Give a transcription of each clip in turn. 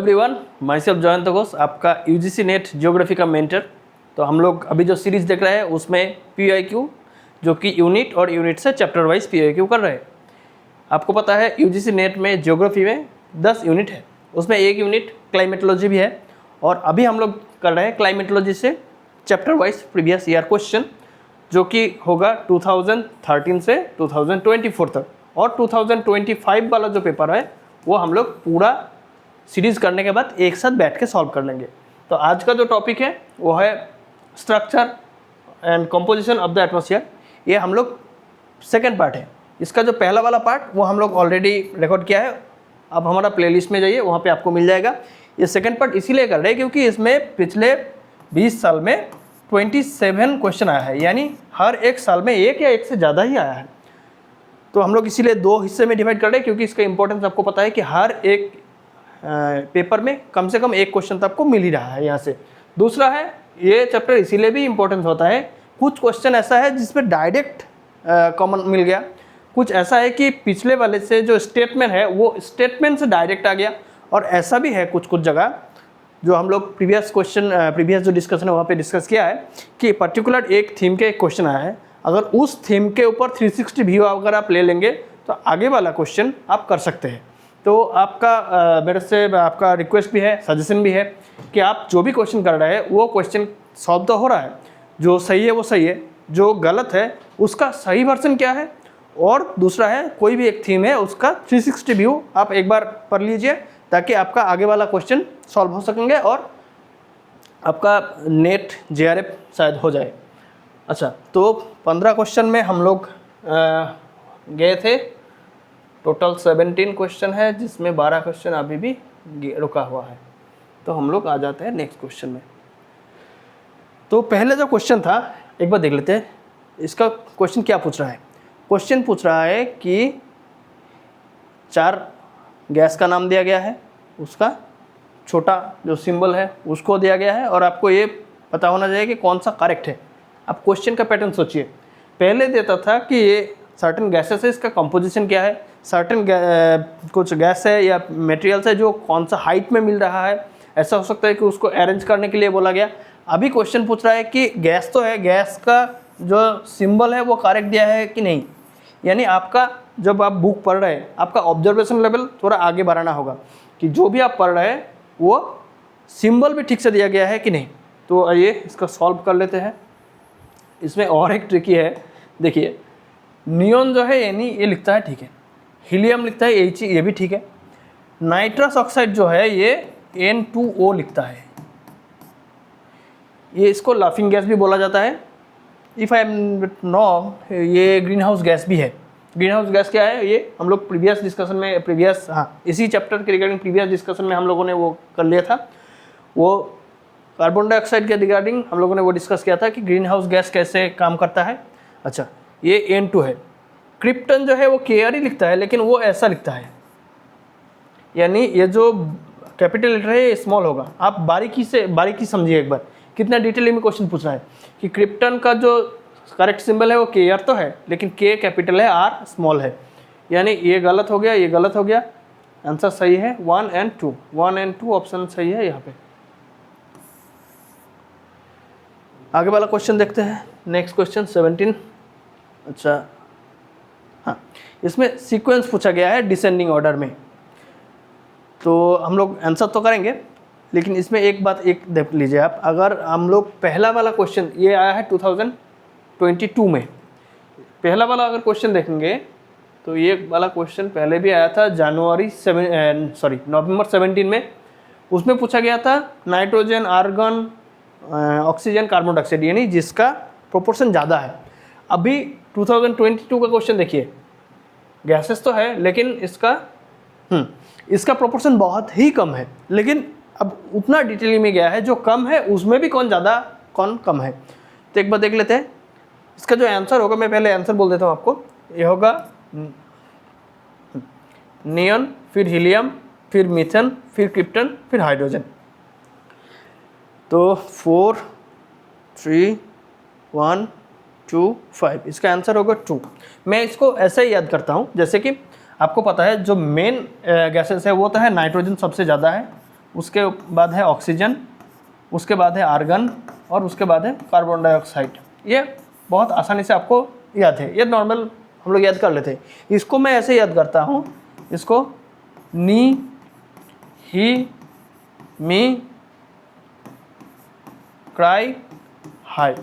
Everyone, my self Jayant Ghosh, आपका UGC net geography का mentor. तो हम लोग अभी जो सीरीज़ देख रहे हैं उसमें पीआईक्यू जो कि यूनिट और यूनिट से चैप्टर वाइज पीआईक्यू कर रहे हैं। आपको पता है यूजीसी नेट में ज्योग्राफी में 10 यूनिट है, उसमें एक यूनिट क्लाइमेटोलॉजी भी है। और अभी हम लोग कर रहे हैं क्लाइमेटोलॉजी से chapter wise previous year question, जो कि होगा 2013 से 2024 तक। और 2025 वाला जो पेपर है वो हम लोग पूरा सीरीज़ करने के बाद एक साथ बैठ के सॉल्व कर लेंगे। तो आज का जो टॉपिक है वो है structure and composition of the atmosphere. ये हम लोग सेकंड पार्ट है। इसका जो पहला वाला पार्ट वो हम लोग ऑलरेडी रिकॉर्ड किया है, अब हमारा प्लेलिस्ट में जाइए, वहाँ पे आपको मिल जाएगा। ये सेकंड पार्ट इसीलिए कर रहे हैं क्योंकि इसमें पिछले 20 साल में 27 क्वेश्चन आया है, यानी हर एक साल में एक या एक से ज़्यादा ही आया है। तो हम लोग इसीलिए 2 हिस्से में डिवाइड कर रहे हैं, क्योंकि इसका इंपॉर्टेंस आपको पता है कि हर एक पेपर में कम से कम एक क्वेश्चन तो आपको मिल ही रहा है यहाँ से। दूसरा है, ये चैप्टर इसीलिए भी इम्पोर्टेंट होता है, कुछ क्वेश्चन ऐसा है जिसमें डायरेक्ट कॉमन मिल गया, कुछ ऐसा है कि पिछले वाले से जो स्टेटमेंट है वो स्टेटमेंट से डायरेक्ट आ गया, और ऐसा भी है कुछ जगह जो हम लोग प्रीवियस जो डिस्कशन है वहाँ पे डिस्कस किया है कि पर्टिकुलर एक थीम के एक क्वेश्चन आया है, अगर उस थीम के ऊपर 360 व्यू अगर आप ले लेंगे तो आगे वाला क्वेश्चन आप कर सकते हैं। तो आपका मेरे से आपका रिक्वेस्ट भी है, सजेशन भी है कि आप जो भी क्वेश्चन कर रहे हैं वो क्वेश्चन सॉल्व तो हो रहा है, जो सही है वो सही है, जो गलत है उसका सही वर्जन क्या है, और दूसरा है कोई भी एक थीम है उसका 360 व्यू आप एक बार पढ़ लीजिए, ताकि आपका आगे वाला क्वेश्चन सॉल्व हो सकेंगे और आपका नेट जेआरएफ शायद हो जाए। अच्छा, तो 15 क्वेश्चन में हम लोग गए थे। टोटल 17 क्वेश्चन है, जिसमें 12 क्वेश्चन अभी भी रुका हुआ है। तो हम लोग आ जाते हैं नेक्स्ट क्वेश्चन में। तो पहले जो क्वेश्चन था एक बार देख लेते हैं, इसका क्वेश्चन क्या पूछ रहा है। क्वेश्चन पूछ रहा है कि 4 गैस का नाम दिया गया है, उसका छोटा जो सिंबल है उसको दिया गया है, और आपको ये पता होना चाहिए कि कौन सा करेक्ट है। आप क्वेश्चन का पैटर्न सोचिए, पहले देता था कि ये सर्टेन गैसेस है, इसका कंपोजिशन क्या है, सर्टेन कुछ गैस है या मटेरियल्स है जो कौन सा हाइट में मिल रहा है, ऐसा हो सकता है कि उसको अरेंज करने के लिए बोला गया। अभी क्वेश्चन पूछ रहा है कि गैस तो है, गैस का जो सिंबल है वो करेक्ट दिया है कि नहीं। यानी आपका जब आप बुक पढ़ रहे हैं आपका ऑब्जर्वेशन लेवल थोड़ा आगे बढ़ाना होगा कि जो भी आप पढ़ रहे हैं वो सिंबल भी ठीक से दिया गया है कि नहीं। तो आइए इसका सॉल्व कर लेते हैं। इसमें और एक ट्रिकी है, देखिए नियॉन जो है यानी ये लिखता है ठीक है, हीलियम लिखता है He, ये भी ठीक है। नाइट्रस ऑक्साइड जो है ये N2O लिखता है, ये इसको लाफिंग गैस भी बोला जाता है। इफ़ आई एम नॉट, ये ग्रीन हाउस गैस भी है। ग्रीन हाउस गैस क्या है ये हम लोग प्रीवियस डिस्कशन में इसी चैप्टर के रिगार्डिंग प्रीवियस डिस्कशन में हम लोगों ने वो कर लिया था। वो कार्बन डाइऑक्साइड के रिगार्डिंग हम लोगों ने वो डिस्कस किया था कि ग्रीन हाउस गैस कैसे काम करता है। अच्छा, ये N2 है। क्रिप्टन जो है वो KR ही लिखता है, लेकिन वो ऐसा लिखता है, यानी ये जो कैपिटल लेटर है ये स्मॉल होगा। आप बारीकी समझिए एक बार, कितना डिटेल में क्वेश्चन पूछ रहा है कि क्रिप्टन का जो करेक्ट सिंबल है वो KR तो है, लेकिन K कैपिटल है, R स्मॉल है, यानी ये गलत हो गया, ये गलत हो गया। आंसर सही है 1 और 2, 1 और 2 ऑप्शन सही है यहाँ पे। आगे वाला क्वेश्चन देखते हैं, नेक्स्ट क्वेश्चन 17। अच्छा हाँ, इसमें सीक्वेंस पूछा गया है डिसेंडिंग ऑर्डर में। तो हम लोग आंसर तो करेंगे, लेकिन इसमें एक बात एक देख लीजिए आप, अगर हम लोग पहला वाला क्वेश्चन ये आया है 2022 में, पहला वाला अगर क्वेश्चन देखेंगे तो ये वाला क्वेश्चन पहले भी आया था नवंबर 17 में। उसमें पूछा गया था nitrogen, argon, oxygen, carbon dioxide, यानी जिसका प्रोपोर्शन ज़्यादा है। अभी 2022 का क्वेश्चन देखिए, गैसेस तो है लेकिन इसका प्रोपोर्शन बहुत ही कम है, लेकिन अब उतना डिटेल में गया है, जो कम है उसमें भी कौन ज़्यादा कौन कम है। तो एक बार देख लेते हैं इसका जो आंसर होगा। मैं पहले आंसर बोल देता हूँ आपको, ये होगा नियॉन, फिर हीलियम, फिर मीथेन, फिर क्रिप्टन, फिर हाइड्रोजन। तो 4 3 1 2 5, इसका आंसर होगा 2। मैं इसको ऐसे ही याद करता हूँ, जैसे कि आपको पता है जो मेन गैसेस है वो तो है नाइट्रोजन सबसे ज़्यादा है, उसके बाद है ऑक्सीजन, उसके बाद है आर्गन और उसके बाद है कार्बन डाइऑक्साइड। ये बहुत आसानी से आपको याद है, ये नॉर्मल हम लोग याद कर लेते हैं। इसको मैं ऐसे याद करता हूँ, इसको नी ही मी क्राई हाई।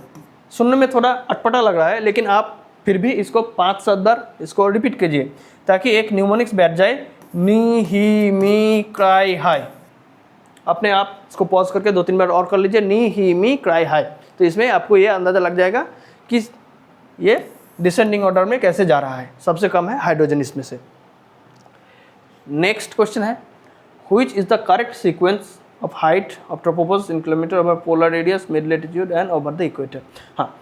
सुनने में थोड़ा अटपटा लग रहा है, लेकिन आप फिर भी इसको 5-7 बार इसको रिपीट कीजिए ताकि एक न्यूमोनिक्स बैठ जाए। नी ही मी क्राई हाई। अपने आप इसको पॉज करके 2-3 बार और कर लीजिए, नी ही मी क्राई हाई। तो इसमें आपको ये अंदाज़ा लग जाएगा कि ये डिसेंडिंग ऑर्डर में कैसे जा रहा है। सबसे कम है हाइड्रोजन इसमें से। नेक्स्ट क्वेश्चन है, which is the correct sequence of height of tropopause in kilometre over polar radius, mid latitude and over the equator. हाँ,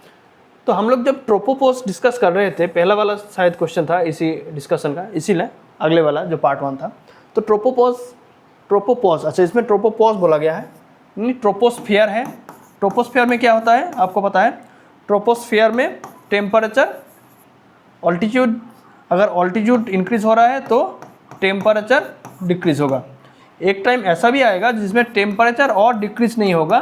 तो हम लोग जब ट्रोपोपॉज डिस्कस कर रहे थे, पहला वाला शायद क्वेश्चन था इसी डिस्कशन का, इसीलिए अगले वाला जो पार्ट 1 था। तो ट्रोपोपॉज, अच्छा इसमें ट्रोपोपॉज बोला गया है, नहीं ट्रोपोस्फियर है। ट्रोपोस्फियर में क्या होता है आपको पता है, ट्रोपोस्फियर में टेम्परेचर ऑल्टीट्यूड, अगर ऑल्टीट्यूड इंक्रीज हो रहा है तो टेम्परेचर डिक्रीज होगा। एक टाइम ऐसा भी आएगा जिसमें टेम्परेचर और डिक्रीज नहीं होगा,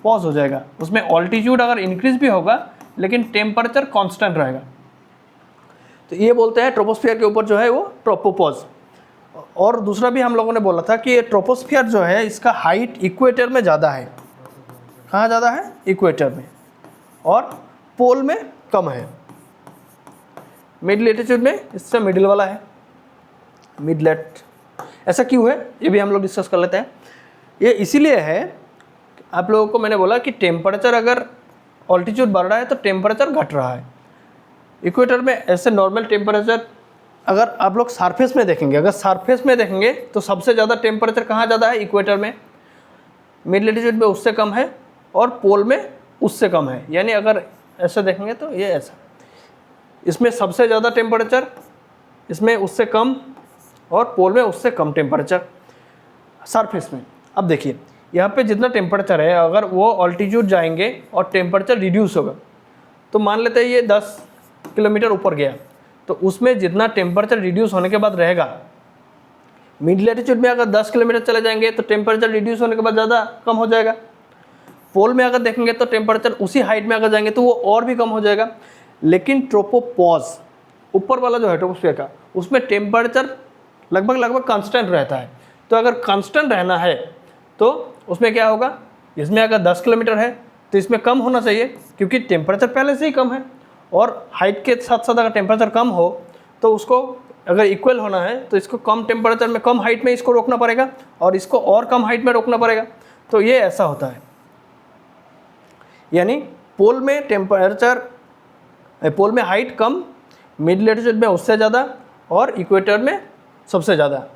पॉज हो जाएगा। उसमें ऑल्टीट्यूड अगर इंक्रीज भी होगा लेकिन टेम्परेचर कांस्टेंट रहेगा, तो ये बोलते हैं ट्रोपोस्फियर के ऊपर जो है वो ट्रोपोपॉज। और दूसरा भी हम लोगों ने बोला था कि ये ट्रोपोस्फियर जो है इसका हाइट इक्वेटर में ज़्यादा है। कहाँ ज़्यादा है? इक्वेटर में, और पोल में कम है। मिड लैटिट्यूड में इससे मिडिल वाला है, मिड लैट। ऐसा क्यों है ये भी हम लोग डिस्कस कर लेते हैं। ये इसीलिए है, आप लोगों को मैंने बोला कि टेम्परेचर अगर ऑल्टीट्यूड बढ़ रहा है तो टेम्परेचर घट रहा है। इक्वेटर में ऐसे नॉर्मल टेम्परेचर, अगर आप लोग सरफेस में देखेंगे, अगर सरफेस में देखेंगे तो सबसे ज़्यादा टेम्परेचर कहाँ ज़्यादा है? इक्वेटर में। मिड लैटिट्यूड में उससे कम है और पोल में उससे कम है। यानी अगर ऐसे देखेंगे तो ये ऐसा, इसमें सबसे ज़्यादा टेम्परेचर, इसमें उससे कम, और पोल में उससे कम टेम्परेचर सरफेस में। अब देखिए यहाँ पे जितना टेम्परेचर है, अगर वो ऑल्टीट्यूड जाएंगे और टेम्परेचर रिड्यूस होगा, तो मान लेते हैं ये 10 किलोमीटर ऊपर गया, तो उसमें जितना टेम्परेचर रिड्यूस होने के बाद रहेगा, मिड लैटिट्यूड में अगर 10 किलोमीटर चले जाएंगे तो टेम्परेचर रिड्यूस होने के बाद ज़्यादा कम हो जाएगा। पोल में अगर देखेंगे तो टेम्परेचर उसी हाइट में अगर जाएंगे तो वो और भी कम हो जाएगा। लेकिन ट्रोपोपॉज ऊपर वाला जो है ट्रोपोस्फियर का, उसमें टेम्परेचर लगभग कांस्टेंट रहता है। तो अगर कांस्टेंट रहना है तो उसमें क्या होगा, इसमें अगर 10 किलोमीटर है तो इसमें कम होना चाहिए, क्योंकि टेम्परेचर पहले से ही कम है। और हाइट के साथ साथ अगर टेम्परेचर कम हो तो उसको अगर इक्वल होना है तो इसको कम टेम्परेचर में, कम हाइट में इसको रोकना पड़ेगा और इसको और कम हाइट में रोकना पड़ेगा। तो ये ऐसा होता है। यानी पोल में टेम्परेचर, पोल में हाइट कम, मिड लैटिट्यूड में उससे ज़्यादा, और इक्वेटर में सबसे ज़्यादा।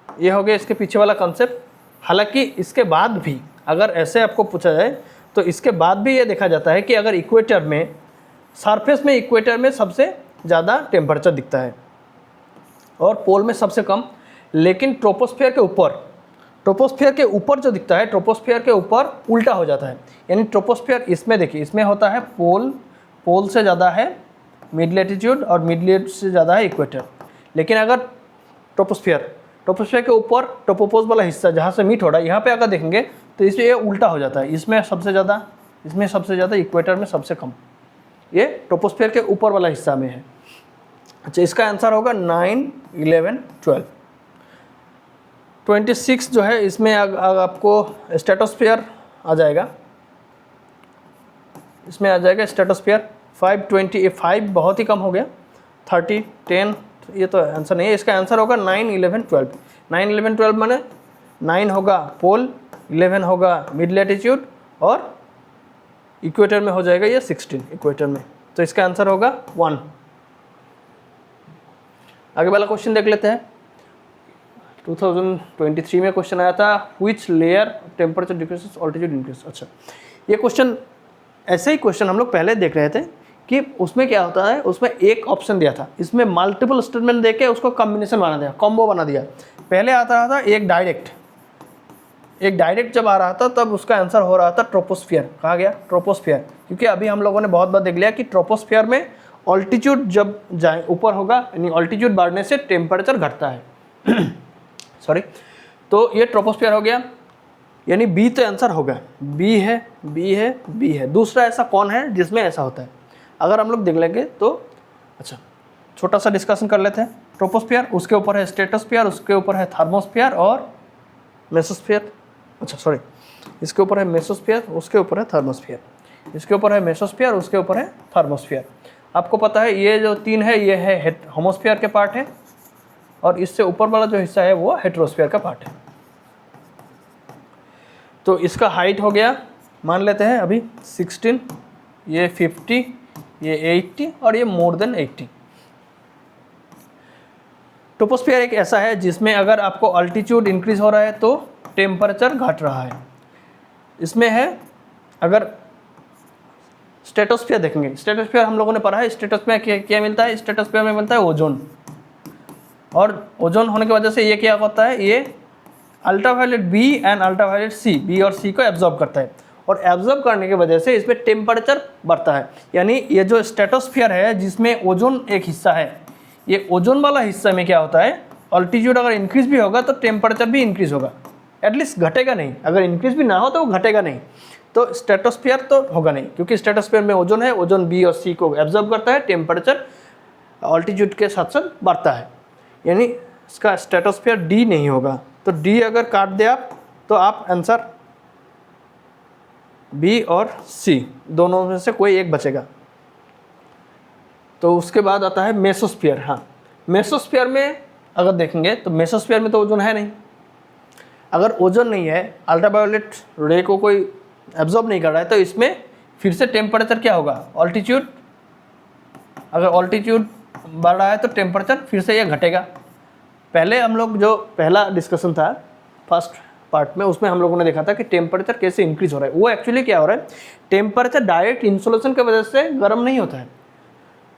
ये हो गया इसके पीछे वाला कॉन्सेप्ट। हालांकि इसके बाद भी अगर ऐसे आपको पूछा जाए तो इसके बाद भी ये देखा जाता है कि अगर इक्वेटर में, सरफेस में इक्वेटर में सबसे ज़्यादा टेम्परेचर दिखता है और पोल में सबसे कम। लेकिन ट्रोपोस्फियर के ऊपर जो दिखता है, ट्रोपोस्फियर के ऊपर उल्टा हो जाता है। यानी ट्रोपोस्फियर इसमें देखिए, इसमें होता है पोल से ज़्यादा है मिड लैटिट्यूड और मिड लैटिट्यूड से ज़्यादा है इक्वेटर। लेकिन अगर ट्रोपोस्फियर के ऊपर ट्रोपोपॉज वाला हिस्सा जहाँ से मीट हो रहा है, यहाँ पे अगर देखेंगे तो इसमें ये उल्टा हो जाता है। इसमें सबसे ज़्यादा, इक्वेटर में सबसे कम। ये ट्रोपोस्फियर के ऊपर वाला हिस्सा में है। अच्छा, इसका आंसर होगा 9, 11, 12। 26 जो है इसमें आपको स्ट्रेटोस्फियर आ जाएगा, इसमें आ जाएगा स्ट्रेटोस्फियर। 5 बहुत ही कम हो गया। 30, 10 ये तो आंसर नहीं है। इसका आंसर होगा 9, 11, 12। 9, 11, 12 माने 9 होगा पोल, 11 होगा मिड लैटिट्यूड, और इक्वेटर में हो जाएगा ये 16 इक्वेटर में। तो इसका आंसर होगा 1। आगे वाला क्वेश्चन देख लेते हैं। 2023 में क्वेश्चन आया था, which layer temperature decreases altitude increase. अच्छा, ये क्वेश्चन, ऐसे ही क्वेश्चन हम लोग पहले देख रहे थे कि उसमें क्या होता है, उसमें एक ऑप्शन दिया था, इसमें मल्टीपल स्टेटमेंट देके उसको कॉम्बिनेशन बना दिया, कॉम्बो बना दिया। पहले आता था एक डायरेक्ट जब आ रहा था तब उसका आंसर हो रहा था ट्रोपोस्फियर। कहा गया ट्रोपोस्फियर, क्योंकि अभी हम लोगों ने बहुत बार देख लिया कि ट्रोपोस्फियर में ऑल्टीट्यूड जब ऊपर होगा, यानी ऑल्टीट्यूड बढ़ने से टेम्परेचर घटता है। सॉरी, तो ये ट्रोपोस्फियर हो गया, यानी बी तो आंसर होगा, बी है, बी है, बी है। दूसरा ऐसा कौन है जिसमें ऐसा होता है, अगर हम लोग देख लेंगे तो अच्छा छोटा सा डिस्कशन कर लेते हैं। ट्रोपोस्फियर, उसके ऊपर है स्ट्रेटोस्फियर, उसके ऊपर है थर्मोस्फियर और मेसोस्फियर। अच्छा सॉरी, इसके ऊपर है मेसोस्फियर, उसके ऊपर है थर्मोस्फियर, इसके ऊपर है मेसोस्फियर, उसके ऊपर है थर्मोस्फियर। आपको पता है ये जो तीन है ये है होमोस्फियर के पार्ट है, और इससे ऊपर वाला जो हिस्सा है वो हेट्रोस्फियर का पार्ट है। तो इसका हाइट हो गया, मान लेते हैं अभी 16, ये 50, ये 80 और ये मोर देन 80। ट्रोपोस्फियर एक ऐसा है जिसमें अगर आपको अल्टीट्यूड इंक्रीज हो रहा है तो टेम्परेचर घट रहा है। इसमें है, अगर स्ट्रेटोस्फियर देखेंगे, स्ट्रेटोस्फियर हम लोगों ने पढ़ा है, स्ट्रेटोस्फियर क्या मिलता है, स्ट्रेटोस्फियर में मिलता है ओजोन, और ओजोन होने की वजह से ये क्या होता है, ये ultraviolet B and ultraviolet C, B और सी को एब्जॉर्ब करता है, और एब्जॉर्ब करने की वजह से इसमें टेम्परेचर बढ़ता है। यानी ये जो स्ट्रेटोस्फियर है जिसमें ओजोन एक हिस्सा है, ये ओजोन वाला हिस्सा में क्या होता है, अल्टीट्यूड अगर इंक्रीज भी होगा तो टेम्परेचर भी इंक्रीज होगा, एटलीस्ट घटेगा नहीं, अगर इंक्रीज भी ना हो तो वो घटेगा नहीं। तो स्ट्रेटोस्फियर तो होगा नहीं, क्योंकि स्ट्रेटोस्फियर में ओजोन है, ओजोन बी और सी को एब्जॉर्ब करता है, टेम्परेचर अल्टीट्यूड के साथ साथ बढ़ता है, यानी इसका स्ट्रेटोस्फियर डी नहीं होगा। तो डी अगर काट दे आप तो आप आंसर बी और सी दोनों में से कोई एक बचेगा। तो उसके बाद आता है मेसोस्फियर। हाँ, मेसोस्फियर में अगर देखेंगे तो मेसोस्फियर में तो ओजोन है नहीं, अगर ओजोन नहीं है, अल्ट्रावायलेट रे को कोई एब्जॉर्ब नहीं कर रहा है, तो इसमें फिर से टेम्परेचर क्या होगा, ऑल्टीट्यूड, अगर ऑल्टीट्यूड बढ़ रहा है तो टेम्परेचर फिर से ये घटेगा। पहले हम लोग जो पहला डिस्कशन था फर्स्ट पार्ट में, उसमें हम लोगों ने देखा था कि टेम्परेचर कैसे इंक्रीज हो रहा है। वो एक्चुअली क्या हो रहा है, टेम्परेचर डायरेक्ट इंसोलेशन की वजह से गर्म नहीं होता है।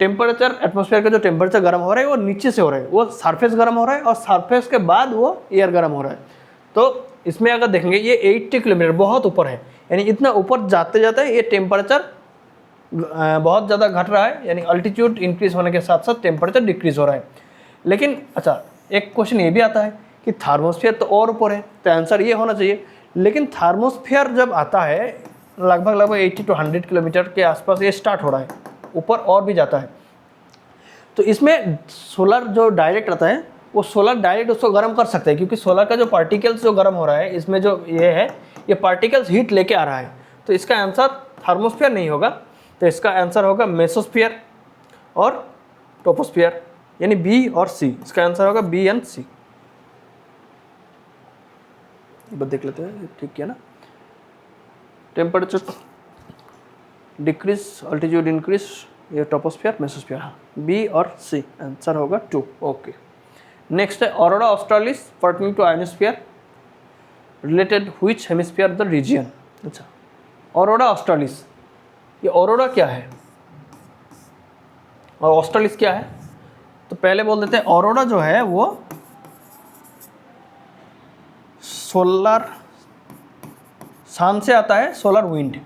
टेम्परेचर एटमॉस्फेयर का जो टेम्परेचर गर्म हो रहा है वो नीचे से हो रहा है, वो सरफेस गर्म हो रहा है और सरफेस के बाद वो एयर गर्म हो रहा है। तो इसमें अगर देखेंगे ये 80 किलोमीटर बहुत ऊपर है, यानी इतना ऊपर जाते जाते ये टेम्परेचर बहुत ज़्यादा घट रहा है, यानी अल्टीट्यूड इंक्रीज होने के साथ साथ टेम्परेचर डिक्रीज हो रहा है। लेकिन अच्छा एक क्वेश्चन ये भी आता है कि थर्मोस्फियर तो और ऊपर है, तो आंसर ये होना चाहिए, लेकिन थर्मोस्फियर जब आता है लगभग 80 to 100 किलोमीटर के आसपास ये स्टार्ट हो रहा है, ऊपर और भी जाता है। तो इसमें सोलर जो डायरेक्ट आता है वो सोलर डायरेक्ट उसको गर्म कर सकता है, क्योंकि सोलर का जो पार्टिकल्स जो गर्म हो रहा है, इसमें जो ये है ये पार्टिकल्स हीट लेके आ रहा है। तो इसका आंसर थर्मोस्फियर नहीं होगा, तो इसका आंसर होगा मेसोस्फियर और ट्रोपोस्फियर, यानी बी और सी। इसका आंसर होगा बी एंड सी। बस देख लेते हैं, ठीक किया ना, टेम्परेचर डिक्रीज अल्टीट्यूड इंक्रीज, ये ट्रोपोस्फियर मेसोस्फियर, हाँ बी और सी, आंसर होगा 2। ओके, नेक्स्ट है aurora australis pertaining to ionosphere related which hemisphere the region. अच्छा, ऑरोरा ऑस्ट्रालिस, ये ऑरोरा क्या है और ऑस्ट्रालिस क्या है, तो पहले बोल देते हैं ऑरोरा जो है वो सोलर सन से आता है, सोलर विंड।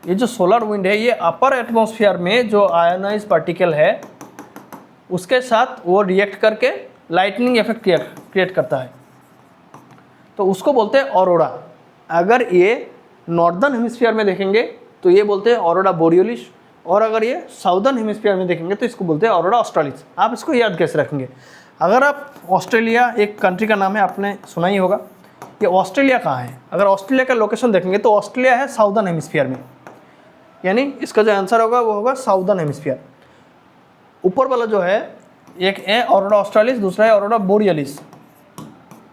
ये जो सोलर विंड है ये अपर एटमॉस्फेयर में जो आयोनाइज पार्टिकल है उसके साथ वो रिएक्ट करके लाइटनिंग इफेक्ट क्रिएट करता है, तो उसको बोलते हैं ऑरोरा। अगर ये नॉर्दर्न हेमिस्फीयर में देखेंगे तो ये बोलते हैं ऑरोरा बोरियोलिस, और अगर ये साउदर्न हेमिस्फीयर में देखेंगे तो इसको बोलते हैं ऑरोरा ऑस्ट्रालिस। आप इसको याद कैसे रखेंगे, अगर आप ऑस्ट्रेलिया एक कंट्री का नाम है, आपने सुना ही होगा, ये ऑस्ट्रेलिया कहाँ है, अगर ऑस्ट्रेलिया का लोकेशन देखेंगे तो ऑस्ट्रेलिया है साउदर्न हेमिस्फीयर में, यानी इसका जो आंसर होगा वो होगा साउदर्न हेमिस्फीयर। ऊपर वाला जो है एक है ऑरोरा ऑस्ट्रालिस, दूसरा है ऑरोरा बोरियोलिस।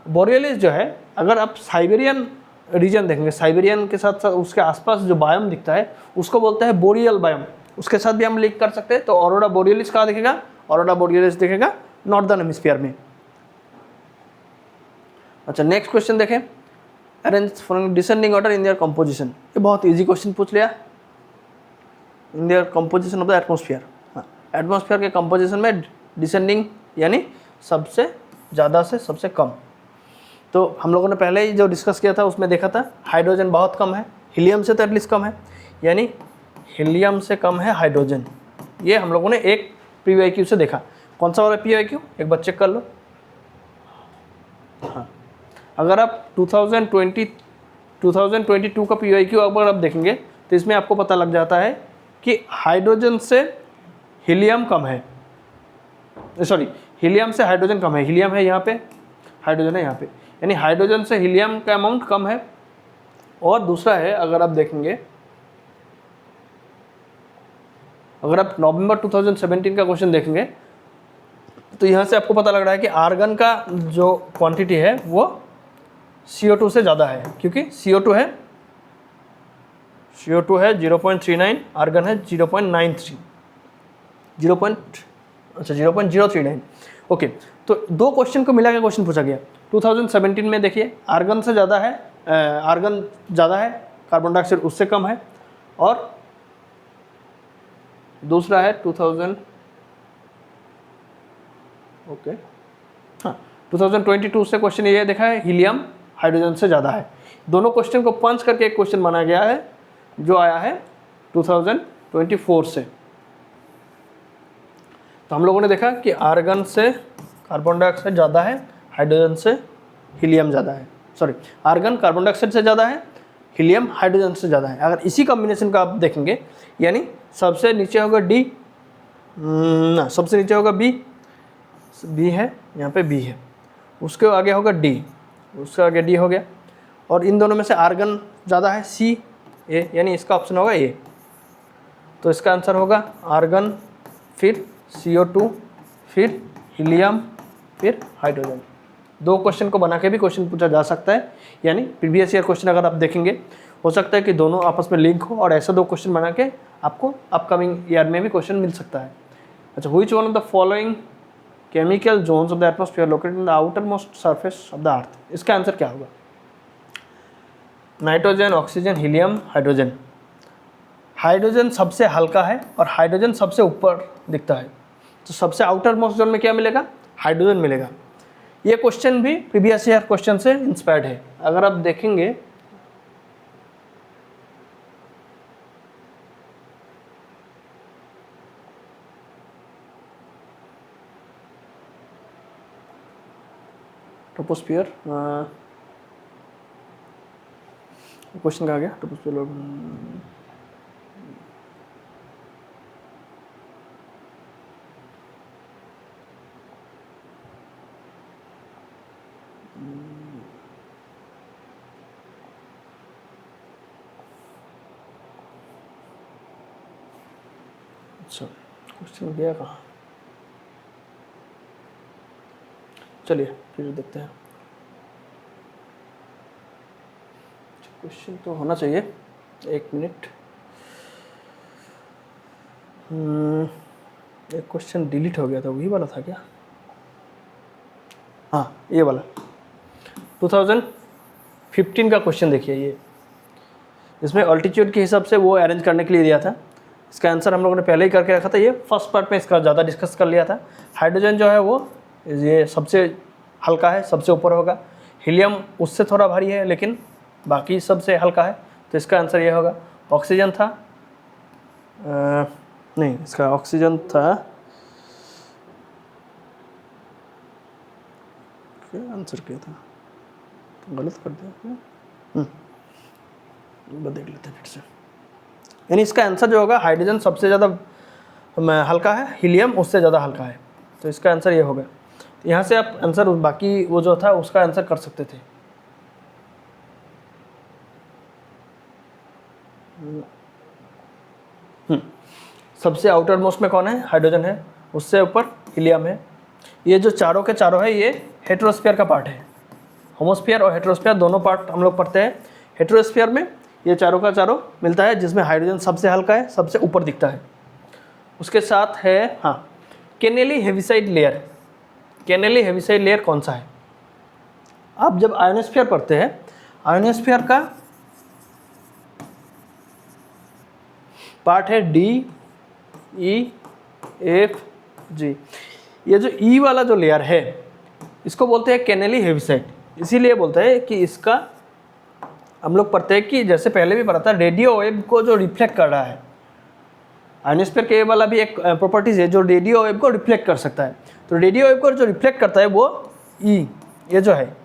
बोरियोलिस जो है, अगर आप साइबेरियन रीजन देखेंगे, साइबेरियन के साथ साथ उसके आसपास जो बायोम दिखता है उसको बोलते हैं बोरियल बायोम, उसके साथ भी हम लिंक कर सकते हैं। तो ऑरोरा बोरियोलिस कहाँ दिखेगा, ऑरोरा बोरियोलिस दिखेगा नॉर्दर्न हेमिस्फीयर में। अच्छा, नेक्स्ट क्वेश्चन देखें, arrange from descending order in their composition. ये बहुत इजी क्वेश्चन पूछ लिया, in their composition of the atmosphere. हाँ, एटमॉस्फेयर के कंपोजिशन में डिसेंडिंग यानी सबसे ज़्यादा से सबसे कम। तो हम लोगों ने पहले ही जो डिस्कस किया था उसमें देखा था हाइड्रोजन बहुत कम है, हीलियम से तो एटलीस्ट कम है, यानी हीलियम से कम है हाइड्रोजन। ये हम लोगों ने एक PYQ से देखा। कौन सा वाला PYQ, एक बार चेक कर लो। हाँ, अगर आप 2022 का PYQ अगर आप देखेंगे तो इसमें आपको पता लग जाता है कि हाइड्रोजन से हीलियम कम है, सॉरी हीलियम से हाइड्रोजन कम है। हीलियम है यहाँ पे, हाइड्रोजन है यहाँ पे, यानी हाइड्रोजन से हीलियम का अमाउंट कम है। और दूसरा है, अगर आप देखेंगे, अगर आप नवंबर 2017 का क्वेश्चन देखेंगे तो यहाँ से आपको पता लग रहा है कि आर्गन का जो क्वांटिटी है वो CO2 से ज़्यादा है, क्योंकि CO2 है 0.39, आर्गन है 0.93, 0.039। ओके, तो दो क्वेश्चन को मिला के क्वेश्चन पूछा गया। 2017 में देखिए आर्गन से ज़्यादा है, आर्गन ज़्यादा है, कार्बन डाइऑक्साइड उससे कम है। और दूसरा है 2022 से क्वेश्चन ये देखा है, हीलियम हाइड्रोजन से ज़्यादा है। दोनों क्वेश्चन को पंच करके एक क्वेश्चन बनाया गया है जो आया है 2024 से। तो हम लोगों ने देखा कि आर्गन से कार्बन डाइऑक्साइड ज़्यादा है, हाइड्रोजन से हीलियम ज़्यादा है, सॉरी आर्गन कार्बन डाइऑक्साइड से ज़्यादा है, हीलियम हाइड्रोजन से ज़्यादा है। अगर इसी कॉम्बिनेशन का आप देखेंगे, यानी सबसे नीचे होगा डी, ना सबसे नीचे होगा बी है, यहाँ पे बी है, उसके आगे होगा डी, उसके आगे डी हो गया, और इन दोनों में से आर्गन ज़्यादा है सी ए, यानी इसका ऑप्शन होगा ए। तो इसका आंसर होगा आर्गन, फिर CO2, फिर हीलियम, फिर हाइड्रोजन। दो क्वेश्चन को बना के भी क्वेश्चन पूछा जा सकता है, यानी प्रीवियस ईयर क्वेश्चन अगर आप देखेंगे हो सकता है कि दोनों आपस में लिंक हो और ऐसे दो क्वेश्चन बना के आपको अपकमिंग ईयर में भी क्वेश्चन मिल सकता है। अच्छा, which one of the following chemical zones of the atmosphere located in the outer most surface of the earth? इसका आंसर क्या होगा? Nitrogen, oxygen, helium, hydrogen. Hydrogen सबसे हल्का है और हाइड्रोजन सबसे ऊपर दिखता है, तो सबसे आउटर मोस्ट जोन में क्या मिलेगा? हाइड्रोजन मिलेगा। ये क्वेश्चन भी प्रीवियस ईयर क्वेश्चन से इंस्पायर्ड है। अगर आप देखेंगे ट्रोपोस्फियर, क्वेश्चन कहाँ गया? ट्रोपोस्फियर, अच्छा क्वेश्चन गया कहाँ? चलिए फिर देखते हैं। क्वेश्चन तो होना चाहिए, एक मिनट। एक क्वेश्चन डिलीट हो गया था, वही वाला था क्या? हाँ, ये वाला 2015 का क्वेश्चन देखिए। ये इसमें अल्टीट्यूड के हिसाब से वो अरेंज करने के लिए दिया था। इसका आंसर हम लोगों ने पहले ही करके रखा था, ये फर्स्ट पार्ट में इसका ज़्यादा डिस्कस कर लिया था। हाइड्रोजन जो है वो ये सबसे हल्का है, सबसे ऊपर होगा। हीलियम उससे थोड़ा भारी है लेकिन बाकी सबसे हल्का है, तो इसका आंसर ये होगा। ऑक्सीजन था, नहीं इसका ऑक्सीजन था, क्या आंसर क्या था? तो गलत कर दिया, देख लेते हैं फिर से। यानी इसका आंसर जो होगा, हाइड्रोजन सबसे ज़्यादा हल्का है, हीलियम उससे ज़्यादा हल्का है, तो इसका आंसर ये होगा। तो यहाँ से आप आंसर बाकी वो जो था उसका आंसर कर सकते थे। सबसे आउटर मोस्ट में कौन है? हाइड्रोजन है, उससे ऊपर हीलियम है। ये जो चारों के चारों है ये हेटेरोस्फीयर का पार्ट है। होमोस्फीयर और हेटेरोस्फीयर दोनों पार्ट हम लोग पढ़ते हैं। हेटेरोस्फीयर में ये चारों का चारों मिलता है, जिसमें हाइड्रोजन सबसे हल्का है, सबसे ऊपर दिखता है। उसके साथ है हाँ केनेली हेविसाइड लेयर। केनेली हेविसाइड लेयर कौन सा है? आप जब आयोनोस्फीयर पढ़ते हैं, आयोनोस्फीयर का पार्ट है डी, ई, एफ, जी। ये जो ई वाला जो लेयर है इसको बोलते हैं केनेली हेविसाइड। इसीलिए बोलते हैं कि इसका हम लोग पढ़ते हैं कि जैसे पहले भी पढ़ा था, रेडियो वेव को जो रिफ्लेक्ट कर रहा है। आयोनोस्फीयर के वाला भी एक प्रॉपर्टीज है जो रेडियो वेव को रिफ्लेक्ट कर सकता है। तो रेडियो वेव को जो रिफ्लेक्ट करता है वो ई, ये जो है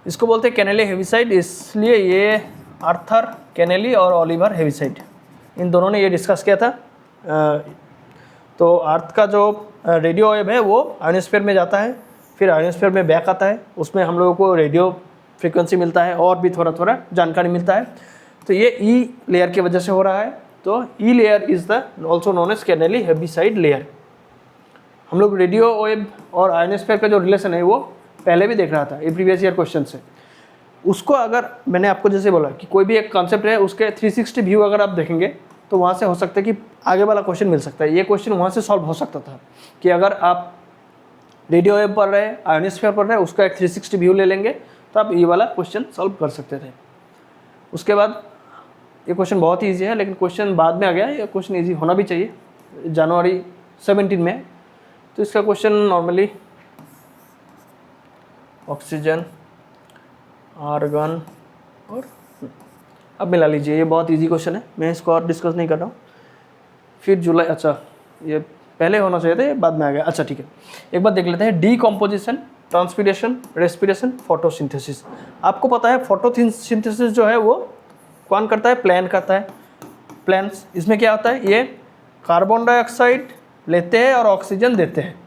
इसको बोलते हैं केनेली हेविसाइड, इसलिए ये आर्थर केनेली और ओलिवर हेविसाइड इन दोनों ने ये डिस्कस किया था। तो अर्थ का जो रेडियो वेव है वो आयोनोस्फीयर में जाता है, फिर आयोनोस्फीयर में बैक आता है, उसमें हम लोगों को रेडियो फ्रीक्वेंसी मिलता है और भी थोड़ा थोड़ा जानकारी मिलता है। तो ये ई लेयर की वजह से हो रहा है। तो E layer is the also known as Kennelly Heaviside layer. हम लोग रेडियो वेव और आयोनोस्फीयर का जो रिलेशन है वो पहले भी देख रहा था ये प्रीवियस ईयर क्वेश्चन से। उसको अगर मैंने आपको जैसे बोला कि कोई भी एक कॉन्सेप्ट है उसके 360 व्यू अगर आप देखेंगे तो वहाँ से हो सकता है कि आगे वाला क्वेश्चन मिल सकता है। ये क्वेश्चन वहाँ से सॉल्व हो सकता था कि अगर आप रेडियो वेव पढ़ रहे हैं, आयोनोस्फीयर पढ़ रहे हैं, उसका एक 360 व्यू ले लेंगे तो आप ये वाला क्वेश्चन सॉल्व कर सकते थे। उसके बाद ये क्वेश्चन बहुत ही ईजी है, लेकिन क्वेश्चन बाद में आ गया। ये क्वेश्चन ईजी होना भी चाहिए, जनवरी 17 में। तो इसका क्वेश्चन नॉर्मली ऑक्सीजन, आर्गन और अब मिला लीजिए, ये बहुत इजी क्वेश्चन है, मैं इसको और डिस्कस नहीं कर रहा हूँ। फिर जुलाई, अच्छा ये पहले होना चाहिए था, ये बाद में आ गया। अच्छा ठीक है, एक बार देख लेते हैं। Decomposition, transpiration, respiration, photosynthesis. आपको पता है फोटोसिंथेसिस जो है वो कौन करता है? प्लांट करता है। प्लांट्स, इसमें क्या होता है? ये कार्बन डाइऑक्साइड लेते हैं और ऑक्सीजन देते हैं।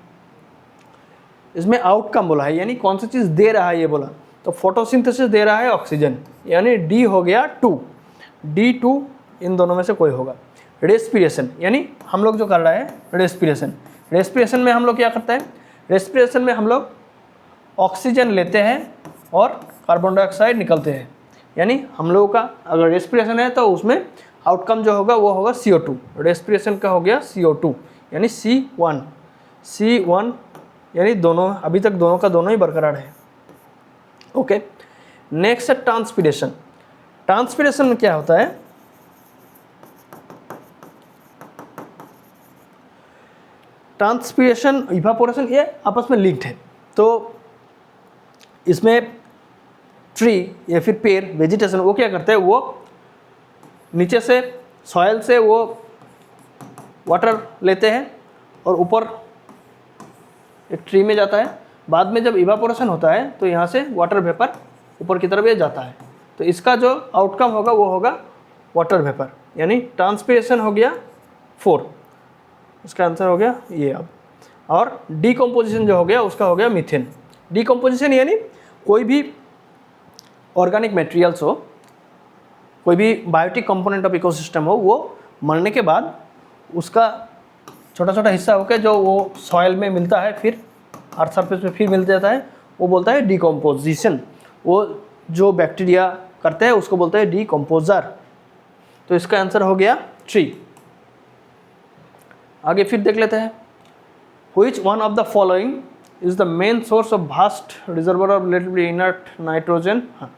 इसमें आउटकम बोला है, यानी कौन सी चीज़ दे रहा है ये बोला। तो फोटोसिंथेसिस दे रहा है ऑक्सीजन, यानी डी हो गया 2, D2 इन दोनों में से कोई होगा। रेस्पिरेशन, यानी हम लोग जो कर रहा है रेस्पिरेशन। रेस्पिरेशन में हम लोग क्या करते हैं? रेस्पिरेशन में हम लोग ऑक्सीजन लेते हैं और कार्बन डाइऑक्साइड निकलते हैं। यानी हम लोगों का अगर रेस्पिरेशन है तो उसमें आउटकम जो होगा वो होगा CO2। रेस्पिरेशन का हो गया CO2, यानी C1 यानी दोनों, अभी तक दोनों का दोनों ही बरकरार है। ओके, नेक्स्ट है ट्रांसपीरेशन। ट्रांसपीरेशन में क्या होता है? ट्रांसपीरेशन, इवापोरेशन, ये आपस में लिंक्ड है। तो इसमें ट्री या फिर पेड़, वेजिटेशन, वो क्या करते हैं? वो नीचे से सॉइल से वो वाटर लेते हैं और ऊपर एक ट्री में जाता है। बाद में जब इवापोरेशन होता है तो यहाँ से वाटर वेपर ऊपर की तरफ ये जाता है। तो इसका जो आउटकम होगा वो होगा वाटर वेपर, यानी ट्रांसपीरेशन हो गया 4। इसका आंसर हो गया ये अब। और डीकम्पोजिशन जो हो गया उसका हो गया मीथेन। डीकम्पोजिशन यानी कोई भी ऑर्गेनिक मटेरियल्स हो, कोई भी बायोटिक कंपोनेंट ऑफ इकोसिस्टम हो, वो मरने के बाद उसका छोटा छोटा हिस्सा होकर जो वो सॉइल में मिलता है, फिर अर्थ सरफेस पे फिर मिल जाता है, वो बोलता है डीकम्पोजिशन। वो जो बैक्टीरिया करते हैं उसको बोलते हैं डीकम्पोजर। तो इसका आंसर हो गया 3। आगे फिर देख लेते हैं। Which one of the following is the main source of vast reservoir of relatively inert nitrogen. हाँ,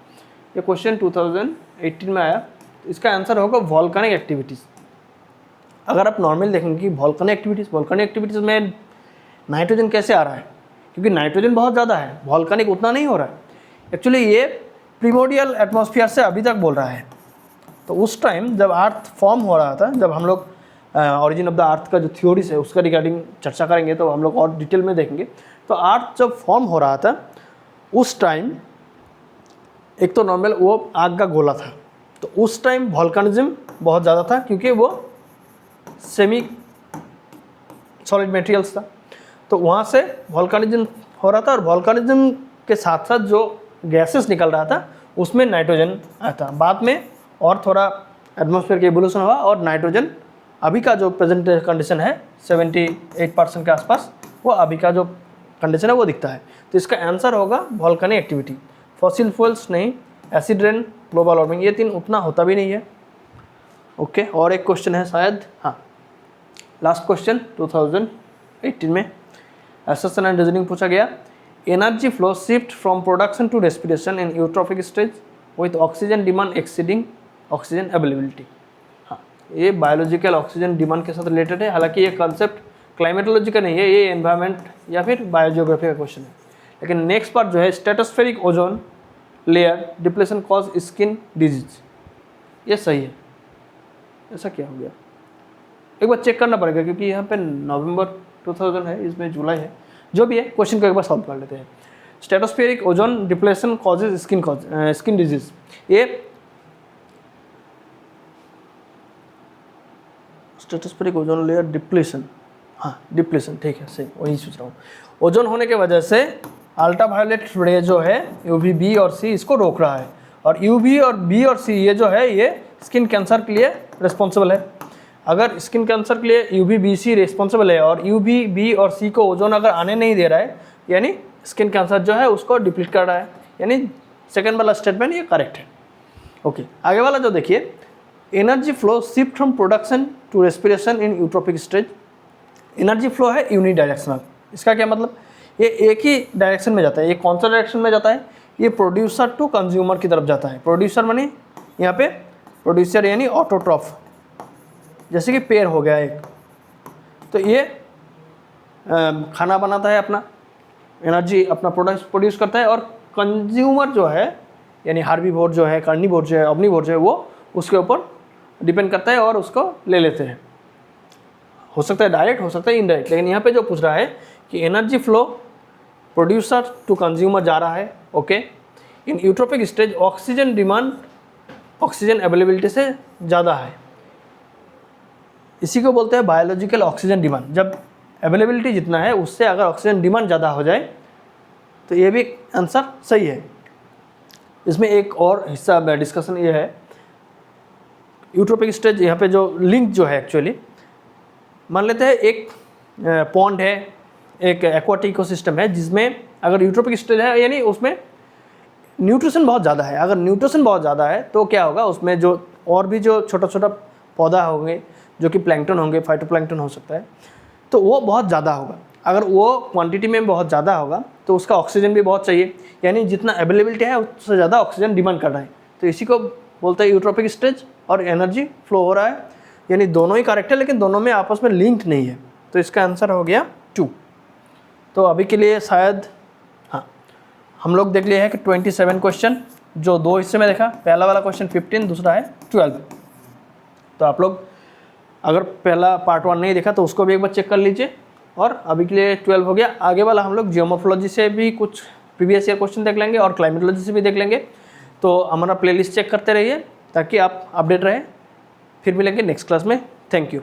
ये क्वेश्चन 2018 में आया। तो इसका आंसर होगा वॉल्केनिक एक्टिविटीज़। अगर आप नॉर्मल देखेंगे कि वॉल्केनिक एक्टिविटीज़ में नाइट्रोजन कैसे आ रहा है, क्योंकि नाइट्रोजन बहुत ज़्यादा है, वॉल्केनिक उतना नहीं हो रहा है। एक्चुअली ये प्रीमोडियल एटमॉस्फेयर से अभी तक बोल रहा है। तो उस टाइम जब अर्थ फॉर्म हो रहा था, जब हम लोग ऑरिजिन ऑफ द अर्थ का जो थ्योरीज है उसका रिगार्डिंग चर्चा करेंगे तो हम लोग और डिटेल में देखेंगे। तो अर्थ जब फॉर्म हो रहा था उस टाइम एक तो नॉर्मल वो आग का गोला था, तो उस टाइम वॉल्केनिज्म बहुत ज़्यादा था क्योंकि वो सेमी सॉलिड मटेरियल्स था। तो वहाँ से वॉल्केनिज्म हो रहा था और वॉल्केनिज्म के साथ साथ जो गैसेस निकल रहा था उसमें नाइट्रोजन आया था। बाद में और थोड़ा एटमॉस्फेयर के इवोल्यूशन हुआ और नाइट्रोजन अभी का जो प्रेजेंट कंडीशन है 78% के आसपास, वो अभी का जो कंडीशन है वो दिखता है। तो इसका आंसर होगा वॉल्केनिक एक्टिविटी। फॉसिल फ्यूल्स नहीं, एसिड रेन, ग्लोबल वार्मिंग, ये 3 उतना होता भी नहीं है। ओके, और एक क्वेश्चन है शायद, हाँ लास्ट क्वेश्चन 2018 में एसेशन एंड रीजनिंग पूछा गया। Energy flow shift from production to respiration in eutrophic stage with oxygen demand exceeding oxygen availability. हाँ, ये बायोलॉजिकल ऑक्सीजन डिमांड के साथ रिलेटेड है। हालांकि ये कॉन्सेप्ट क्लाइमेटोलॉजी का नहीं है, ये एनवायरनमेंट या फिर बायोजियोग्राफी का क्वेश्चन है। लेकिन नेक्स्ट पार्ट जो है stratospheric ozone layer depletion cause skin disease, ये सही है। ऐसा क्या हो गया, एक बार चेक करना पड़ेगा क्योंकि यहाँ पे नवंबर 2000 है, इसमें जुलाई है। जो भी है क्वेश्चन को एक बार सॉल्व कर लेते हैं। Stratospheric ozone depletion causes skin disease. ये स्ट्रेटोस्फेरिक ओजोन लेयर डिप्लेशन, हाँ डिप्लेशन, ठीक है सही, वही सोच रहा हूँ। ओजोन होने के वजह से अल्ट्रावायलेट रे जो है यूवी बी और सी इसको रोक रहा है, और यूवी और बी और सी ये जो है ये स्किन कैंसर के लिए रिस्पॉन्सिबल है। अगर स्किन कैंसर के लिए यूवी बी सी रिस्पॉन्सिबल है और यूवी बी और सी को ओजोन अगर आने नहीं दे रहा है, यानी स्किन कैंसर जो है उसको डिप्लीट कर रहा है, यानी सेकेंड वाला स्टेटमेंट ये करेक्ट है। ओके, आगे वाला जो देखिए, energy flow shift from production to respiration in eutrophic stage. Energy flow है यूनिडायरेक्शनल। इसका क्या मतलब, ये एक ही डायरेक्शन में जाता है। ये कौन सा डायरेक्शन में जाता है, ये प्रोड्यूसर टू कंज्यूमर की तरफ जाता है। प्रोड्यूसर मानी यहाँ पे प्रोड्यूसर यानी ऑटोट्रॉफ, जैसे कि पेड़ हो गया एक, तो ये खाना बनाता है, अपना एनर्जी अपना प्रोड्यूस करता है, और कंज्यूमर जो है यानी हार्बीवोर जो है, कार्निवोर जो है, ओमनीवोर जो है, वो उसके ऊपर डिपेंड करता है और उसको ले लेते हैं। हो सकता है डायरेक्ट, हो सकता है इनडायरेक्ट, लेकिन यहाँ पे जो पूछ रहा है कि energy flow producer to consumer जा रहा है। Okay, in eutrophic stage oxygen demand oxygen availability से ज़्यादा है। इसी को बोलते हैं बायोलॉजिकल ऑक्सीजन डिमांड। जब अवेलेबिलिटी जितना है उससे अगर ऑक्सीजन डिमांड ज़्यादा हो जाए तो ये भी आंसर सही है। इसमें एक और हिस्सा डिस्कशन ये है, यूट्रोपिक स्टेज यहाँ पे जो लिंक जो है एक्चुअली, मान लेते हैं एक पॉन्ड है, एक एक्वाटिक इकोसिस्टम है, जिसमें अगर यूट्रोपिक स्टेज है यानी उसमें न्यूट्रिशन बहुत ज़्यादा है। अगर न्यूट्रिशन बहुत ज़्यादा है तो क्या होगा, उसमें जो और भी जो छोटा छोटा पौधा होंगे जो कि प्लैंकटन होंगे, फाइटोप्लैंकटन हो सकता है, तो वो बहुत ज़्यादा होगा। अगर वो क्वांटिटी में बहुत ज़्यादा होगा तो उसका ऑक्सीजन भी बहुत चाहिए, यानी जितना अवेलेबिलिटी है उससे ज़्यादा ऑक्सीजन डिमांड कर रहा है। तो इसी को बोलते हैं यूट्रोपिक स्टेज, और एनर्जी फ्लो हो रहा है, यानी दोनों ही करेक्ट है, लेकिन दोनों में आपस में लिंक नहीं है। तो इसका आंसर हो गया 2। तो अभी के लिए शायद हाँ, हम लोग देख लिए हैं कि 27 क्वेश्चन जो 2 हिस्से में देखा। पहला वाला क्वेश्चन 15, दूसरा है 12। तो आप लोग अगर पहला पार्ट 1 नहीं देखा तो उसको भी एक बार चेक कर लीजिए। और अभी के लिए 12 हो गया। आगे वाला हम लोग जियोमॉर्फोलॉजी से भी कुछ प्रीवियस ईयर क्वेश्चन देख लेंगे और क्लाइमेटोलॉजी से भी देख लेंगे। तो हमारा प्लेलिस्ट चेक करते रहिए ताकि आप अपडेट रहें। फिर मिलेंगे नेक्स्ट क्लास में। Thank you.